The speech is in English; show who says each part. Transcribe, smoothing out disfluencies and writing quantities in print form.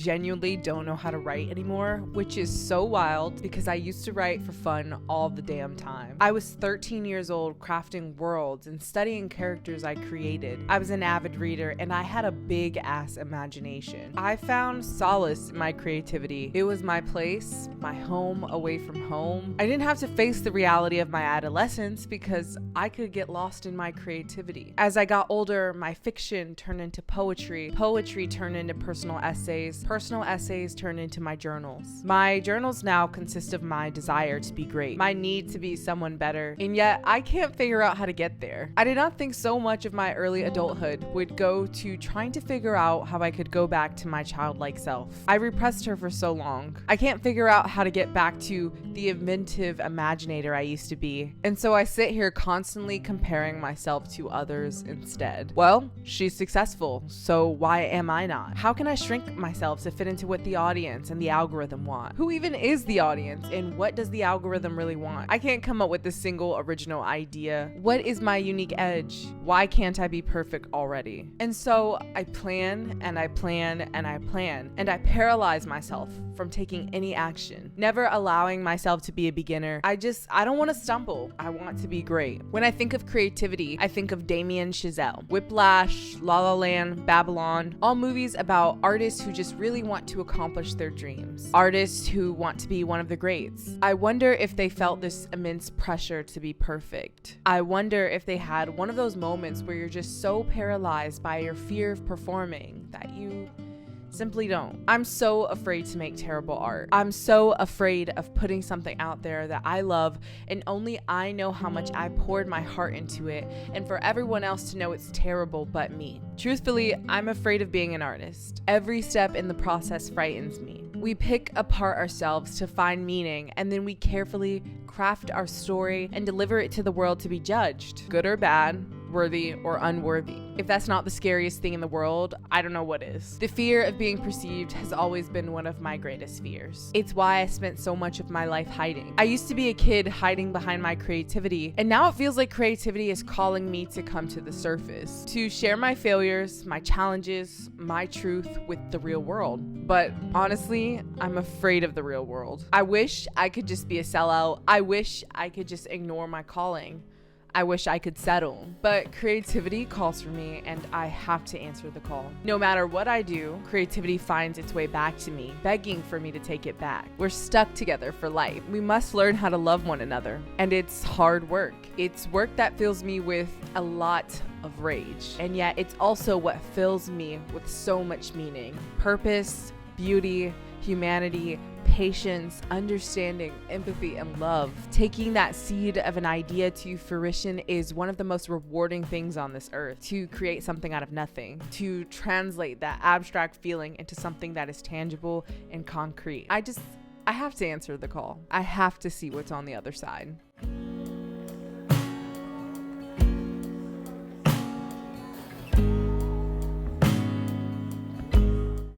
Speaker 1: genuinely don't know how to write anymore, which is so wild because I used to write for fun all the damn time. I was 13 years old crafting worlds and studying characters I created. I was an avid reader and I had a big ass imagination. I found solace in my creativity. It was my place, my home away from home. I didn't have to face the reality of my adolescence because I could get lost in my creativity. As I got older, my fiction turned into poetry. Poetry turned into personal essays. Personal essays turned into my journals. My journals now consist of my desire to be great, my need to be someone better, and yet I can't figure out how to get there. I did not think so much of my early adulthood would go to trying to figure out how I could go back to my childlike self. I repressed her for so long. I can't figure out how to get back to the inventive imaginator I used to be. And so I sit here constantly comparing myself to others instead. Well, she's successful, so why am I not? How can I shrink myself to fit into what the audience and the algorithm want? Who even is the audience and what does the algorithm really want? I can't come up with a single original idea. What is my unique edge? Why can't I be perfect already? And so I plan and I plan and I plan and I paralyze myself from taking any action, never allowing myself to be a beginner. I don't want to stumble. I want to be great. When I think of creativity, I think of Damien Chazelle, Whiplash, La La Land, Babylon, all movies about artists who just really want to accomplish their dreams, artists who want to be one of the greats. I wonder if they felt this immense pressure to be perfect. I wonder if they had one of those moments where you're just so paralyzed by your fear of performing that you simply don't. I'm so afraid to make terrible art. I'm so afraid of putting something out there that I love and only I know how much I poured my heart into it, and for everyone else to know it's terrible but me. Truthfully, I'm afraid of being an artist. Every step in the process frightens me. We pick apart ourselves to find meaning, and then we carefully craft our story and deliver it to the world to be judged, good or bad, worthy or unworthy. If that's not the scariest thing in the world, I don't know what is. The fear of being perceived has always been one of my greatest fears. It's why I spent so much of my life hiding. I used to be a kid hiding behind my creativity, and now it feels like creativity is calling me to come to the surface, to share my failures, my challenges, my truth with the real world. But honestly, I'm afraid of the real world. I wish I could just be a sellout. I wish I could just ignore my calling. I wish I could settle, but creativity calls for me and I have to answer the call. No matter what I do, creativity finds its way back to me, begging for me to take it back. We're stuck together for life. We must learn how to love one another, and it's hard work. It's work that fills me with a lot of rage, and yet it's also what fills me with so much meaning, purpose, beauty, humanity, patience, understanding, empathy, and love. Taking that seed of an idea to fruition is one of the most rewarding things on this earth. To create something out of nothing, to translate that abstract feeling into something that is tangible and concrete. I have to answer the call. I have to see what's on the other side.